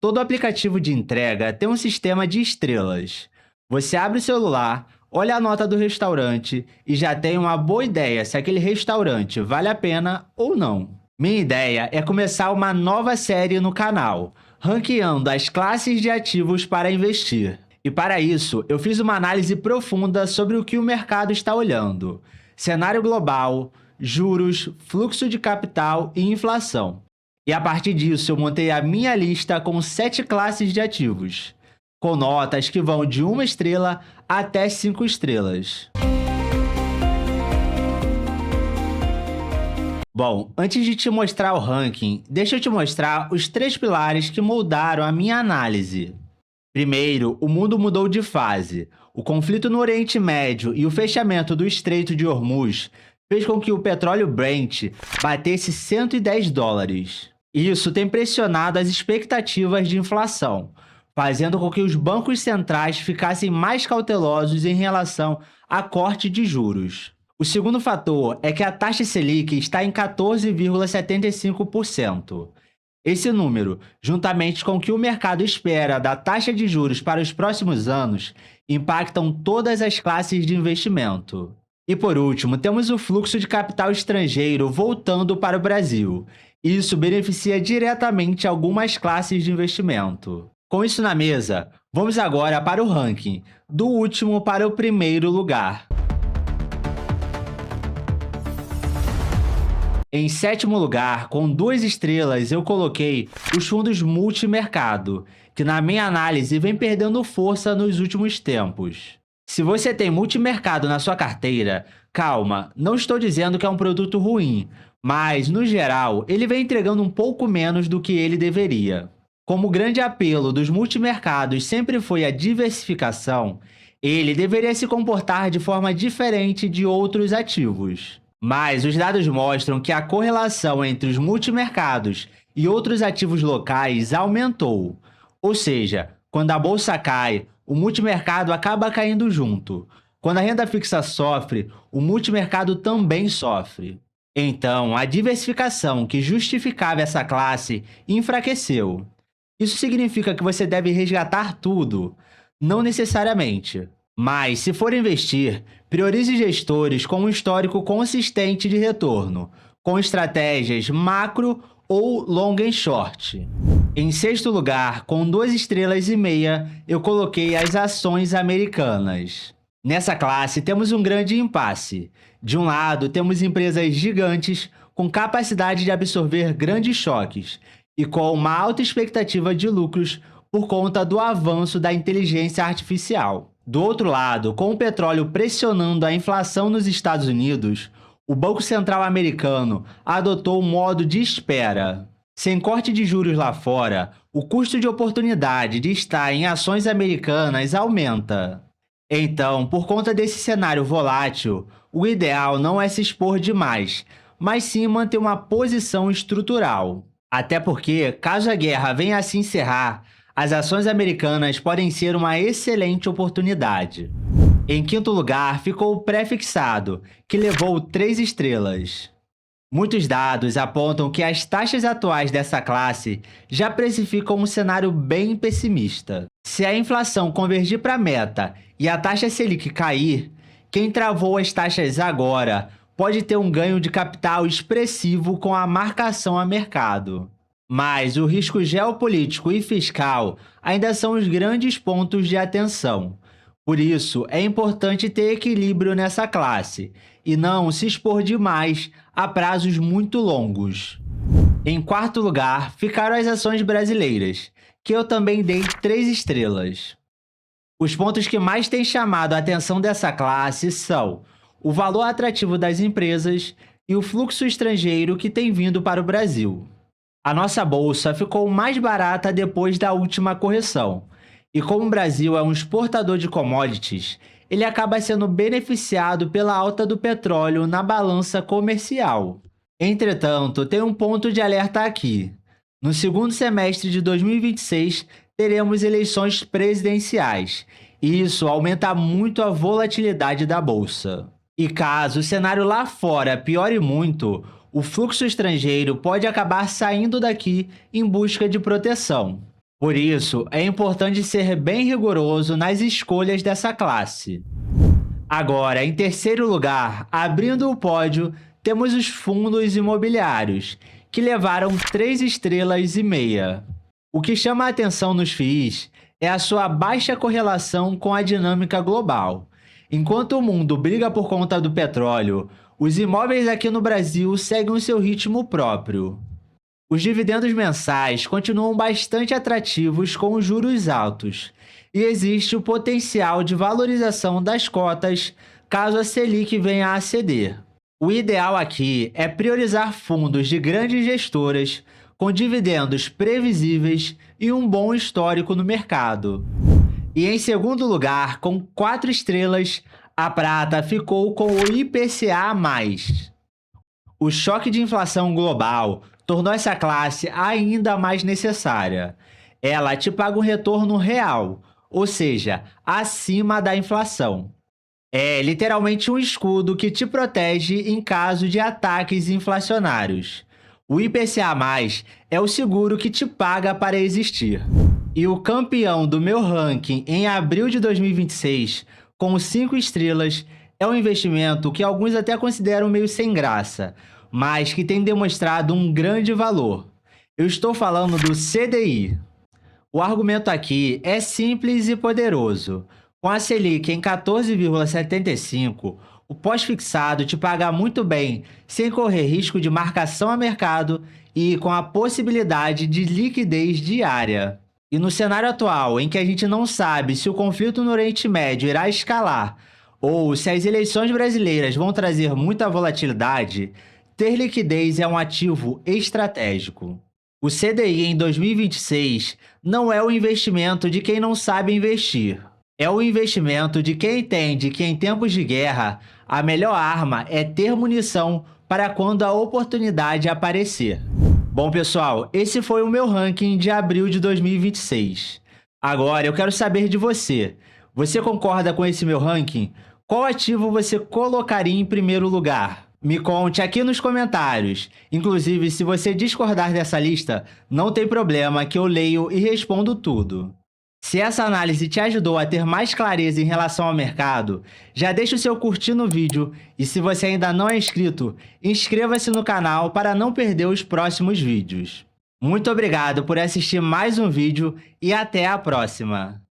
Todo aplicativo de entrega tem um sistema de estrelas. Você abre o celular, olha a nota do restaurante e já tem uma boa ideia se aquele restaurante vale a pena ou não. Minha ideia é começar uma nova série no canal, ranqueando as classes de ativos para investir. E para isso, eu fiz uma análise profunda sobre o que o mercado está olhando: cenário global, juros, fluxo de capital e inflação. E a partir disso, eu montei a minha lista com 7 classes de ativos, com notas que vão de 1 estrela até 5 estrelas. Bom, antes de te mostrar o ranking, deixa eu te mostrar os 3 pilares que moldaram a minha análise. Primeiro, o mundo mudou de fase. O conflito no Oriente Médio e o fechamento do Estreito de Hormuz fez com que o petróleo Brent batesse $110. Isso tem pressionado as expectativas de inflação, fazendo com que os bancos centrais ficassem mais cautelosos em relação à corte de juros. O segundo fator é que a taxa Selic está em 14,75%. Esse número, juntamente com o que o mercado espera da taxa de juros para os próximos anos, impactam todas as classes de investimento. E por último, temos o fluxo de capital estrangeiro voltando para o Brasil. Isso beneficia diretamente algumas classes de investimento. Com isso na mesa, vamos agora para o ranking, do último para o primeiro lugar. Em sétimo lugar, com 2 estrelas, eu coloquei os fundos multimercado, que na minha análise vem perdendo força nos últimos tempos. Se você tem multimercado na sua carteira, calma, não estou dizendo que é um produto ruim, mas, no geral, ele vem entregando um pouco menos do que ele deveria. Como o grande apelo dos multimercados sempre foi a diversificação, ele deveria se comportar de forma diferente de outros ativos. Mas os dados mostram que a correlação entre os multimercados e outros ativos locais aumentou. Ou seja, quando a bolsa cai, o multimercado acaba caindo junto. Quando a renda fixa sofre, o multimercado também sofre. Então, a diversificação que justificava essa classe enfraqueceu. Isso significa que você deve resgatar tudo? Não necessariamente. Mas, se for investir, priorize gestores com um histórico consistente de retorno, com estratégias macro ou long and short. Em sexto lugar, com 2 estrelas e meia, eu coloquei as ações americanas. Nessa classe, temos um grande impasse. De um lado, temos empresas gigantes com capacidade de absorver grandes choques e com uma alta expectativa de lucros por conta do avanço da inteligência artificial. Do outro lado, com o petróleo pressionando a inflação nos Estados Unidos, o Banco Central americano adotou o modo de espera. Sem corte de juros lá fora, o custo de oportunidade de estar em ações americanas aumenta. Então, por conta desse cenário volátil, o ideal não é se expor demais, mas sim manter uma posição estrutural. Até porque, caso a guerra venha a se encerrar, as ações americanas podem ser uma excelente oportunidade. Em quinto lugar, ficou o pré-fixado, que levou 3 estrelas. Muitos dados apontam que as taxas atuais dessa classe já precificam um cenário bem pessimista. Se a inflação convergir para a meta e a taxa Selic cair, quem travou as taxas agora pode ter um ganho de capital expressivo com a marcação a mercado. Mas o risco geopolítico e fiscal ainda são os grandes pontos de atenção. Por isso, é importante ter equilíbrio nessa classe e não se expor demais a prazos muito longos. Em quarto lugar, ficaram as ações brasileiras, que eu também dei 3 estrelas. Os pontos que mais têm chamado a atenção dessa classe são o valor atrativo das empresas e o fluxo estrangeiro que tem vindo para o Brasil. A nossa bolsa ficou mais barata depois da última correção. E como o Brasil é um exportador de commodities, ele acaba sendo beneficiado pela alta do petróleo na balança comercial. Entretanto, tem um ponto de alerta aqui. No segundo semestre de 2026, teremos eleições presidenciais, e isso aumenta muito a volatilidade da bolsa. E caso o cenário lá fora piore muito, o fluxo estrangeiro pode acabar saindo daqui em busca de proteção. Por isso, é importante ser bem rigoroso nas escolhas dessa classe. Agora, em terceiro lugar, abrindo o pódio, temos os fundos imobiliários, que levaram 3,5 estrelas. O que chama a atenção nos FIIs é a sua baixa correlação com a dinâmica global. Enquanto o mundo briga por conta do petróleo, os imóveis aqui no Brasil seguem o seu ritmo próprio. Os dividendos mensais continuam bastante atrativos com os juros altos, e existe o potencial de valorização das cotas caso a Selic venha a ceder. O ideal aqui é priorizar fundos de grandes gestoras com dividendos previsíveis e um bom histórico no mercado. E em segundo lugar, com 4 estrelas, a prata ficou com o IPCA+. O choque de inflação global tornou essa classe ainda mais necessária. Ela te paga um retorno real, ou seja, acima da inflação. É literalmente um escudo que te protege em caso de ataques inflacionários. O IPCA+, é o seguro que te paga para existir. E o campeão do meu ranking em abril de 2026, com 5 estrelas, é um investimento que alguns até consideram meio sem graça, mas que tem demonstrado um grande valor. Eu estou falando do CDI. O argumento aqui é simples e poderoso. Com a Selic em 14,75, o pós-fixado te paga muito bem, sem correr risco de marcação a mercado e com a possibilidade de liquidez diária. E no cenário atual, em que a gente não sabe se o conflito no Oriente Médio irá escalar ou se as eleições brasileiras vão trazer muita volatilidade, ter liquidez é um ativo estratégico. O CDI em 2026 não é o investimento de quem não sabe investir. É o investimento de quem entende que em tempos de guerra, a melhor arma é ter munição para quando a oportunidade aparecer. Bom, pessoal, esse foi o meu ranking de abril de 2026. Agora, eu quero saber de você. Você concorda com esse meu ranking? Qual ativo você colocaria em primeiro lugar? Me conte aqui nos comentários. Inclusive, se você discordar dessa lista, não tem problema que eu leio e respondo tudo. Se essa análise te ajudou a ter mais clareza em relação ao mercado, já deixa o seu curtir no vídeo e se você ainda não é inscrito, inscreva-se no canal para não perder os próximos vídeos. Muito obrigado por assistir mais um vídeo e até a próxima!